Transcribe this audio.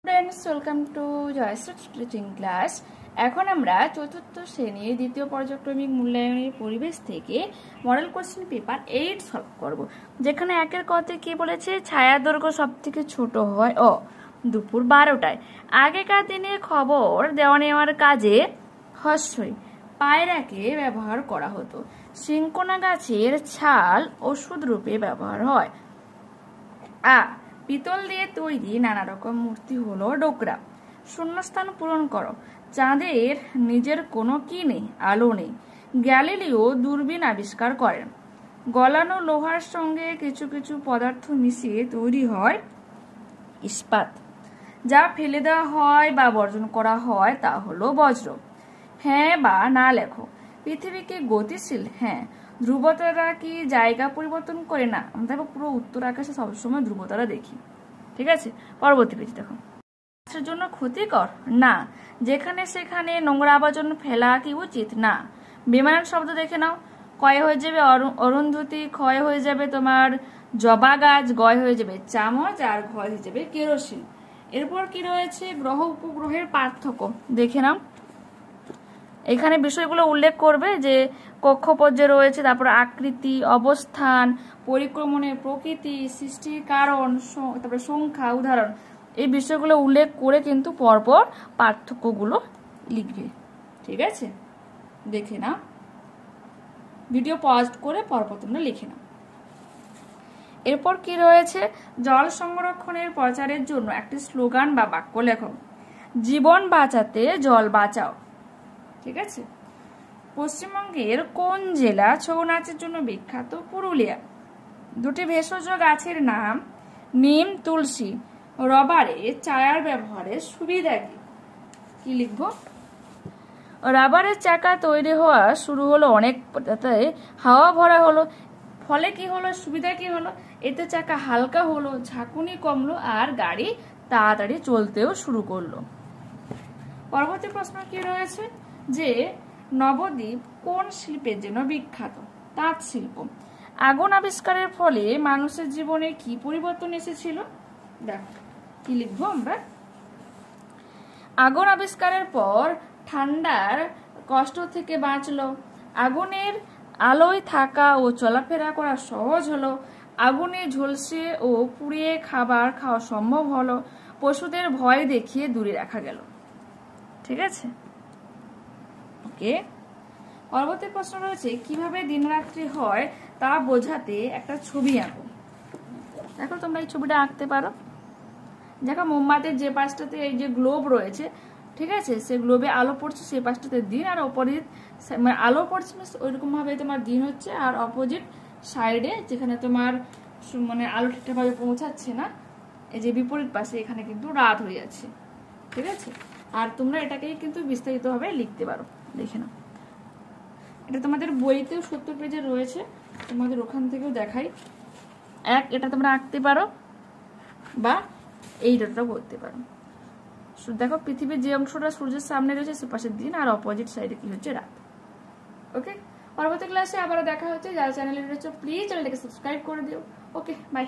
Friends welcome to Jayashree teaching class. এখন আমরা চতুর্থ শ্রেণীর দ্বিতীয় পর্যায়ক্রমিক মূল্যায়নের পরিবেশ থেকে মডেল কোশ্চেন পেপার 8 সলভ করব। যেখানে একের কতে কি বলেছে, ছায়া দৈর্ঘ্য সবথেকে ছোট হয় দুপুর 12টায়। আগেকার দিনে খবর দেওয়া নেওয়ার কাজে হস্যই পায়রাকে ব্যবহার করা হতো। সিংকোনা গাছের ছাল ওষুধ রূপে ব্যবহার হয়। পিতল দিয়ে তৈরি নানা রকম মূর্তি হলো ডোকরা। শূন্যস্থান পূরণ করো। চাঁদের নিজের কোনো কি নেই, আলো নেই। গ্যালিলিও দূরবীন আবিষ্কার করেন। গলানো লোহার সঙ্গে কিছু কিছু পদার্থ মিশিয়ে তৈরি হয় ইস্পাত। যা ফেলে দেওয়া হয় বা বর্জন করা হয় তা হলো বজ্র। হ্যাঁ বা না লেখো। পৃথিবীকে গতিশীল, হ্যাঁ। ধ্রুবতারা কি জায়গা পরিবর্তন করে না? আমরা পুরো উত্তর আকাশে সবসময় ধ্রুবতারা দেখি। ঠিক আছে, পরবর্তী পেজ দেখো। গাছের জন্য ক্ষতিকর না। যেখানে সেখানে নোংরা আবর্জনা ফেলা কি উচিত না। বিমান শব্দ দেখে নাও। কয় হয়ে যাবে অরুন্ধতী, ক্ষয় হয়ে যাবে তোমার জবা গাছ, গয় হয়ে যাবে চামচ, আর ঘয় হয়ে যাবে কেরোসিন। এরপর কি রয়েছে, গ্রহ উপগ্রহের পার্থক্য দেখে নাও। এখানে বিষয়গুলো উল্লেখ করবে যে কক্ষপথ যে রয়েছে, তারপর আকৃতি, অবস্থান, পরিক্রমণের প্রকৃতি, সৃষ্টির কারণ, তারপরে সংখ্যা, উদাহরণ, এই বিষয়গুলো উল্লেখ করে কিন্তু পরপর পার্থক্যগুলো লিখবে। ঠিক আছে, দেখে নাও, ভিডিও পজ করে পরপর তোমরা লিখে নাও। এরপর কি রয়েছে, জল সংরক্ষণের প্রচারের জন্য একটি স্লোগান বা বাক্য লেখো। জীবন বাঁচাতে জল বাঁচাও। ঠিক আছে, পশ্চিমবঙ্গের কোন জেলা ছৌ নাচের জন্য বিখ্যাত? পুরুলিয়া। দুটি ভেষজ গাছের নাম নিম, তুলসী। রবারে চায়ার ব্যবহারের সুবিধা কি লিখবো? রাবারের চাকা তৈরি হওয়া শুরু হলো অনেক, হাওয়া ভরা হলো, ফলে কি হলো, সুবিধা কি হলো? এতে চাকা হালকা হলো, ঝাঁকুনি কমলো, আর গাড়ি তাড়াতাড়ি চলতেও শুরু করলো। পরবর্তী প্রশ্ন কি রয়েছে, যে নবদ্বীপ কোন শিল্পের জন্য বিখ্যাত? তাঁত শিল্প। আগুন আবিষ্কারের ফলে মানুষের জীবনে কি পরিবর্তন এসেছিল? দেখো কি লিখবো আমরা। আগুন আবিষ্কারের পর ঠান্ডার কষ্ট থেকে বাঁচলো। আগুনের আলোয় থাকা ও চলাফেরা করা সহজ হলো। আগুনে ঝলসে ও পুড়িয়ে খাবার খাওয়া সম্ভব হলো। পশুদের ভয় দেখিয়ে দূরে রাখা গেল। ঠিক আছে, ওকে। পরবর্তী প্রশ্ন রয়েছে, কিভাবে দিনরাত্রি হয় তা বোঝাতে একটা ছবি আঁকো। দেখো তোমরা এই ছবিটা আঁকতে পারো। দেখো মোমবাতির যে পাশটাতে এই যে গ্লোব রয়েছে, ঠিক আছে, সে গ্লোবে আলো পড়ছে, সেই পাশটাতে দিন, আর অপোজিট মানে আলো পড়ছে ওইরকম ভাবে তোমার দিন হচ্ছে, আর অপোজিট সাইডে যেখানে তোমার মানে আলো ঠিকঠাকভাবে পৌঁছাচ্ছে না, এই যে বিপরীত পাশে এখানে কিন্তু রাত হয়ে যাচ্ছে। ঠিক আছে, আর তোমরা এটাকেই কিন্তু বিস্তারিতভাবে লিখতে পারো। দেখে নাও, এটা তোমাদের বইতেও 70 পেজে রয়েছে, তোমাদের ওখান থেকেও দেখাই। এটা তোমরা আঁকতে পারো বা এইটা করতে পারো। দেখো পৃথিবীর যে অংশটা সূর্যের সামনে রয়েছে সে পাশের দিন, আর অপোজিট সাইডে কি হচ্ছে, রাত। ওকে, পরবর্তী ক্লাসে আবার দেখা হচ্ছে। যারা চ্যানেলে রয়েছে প্লিজ চ্যানেলটাকে সাবস্ক্রাইব করে দিও। ওকে, বাই।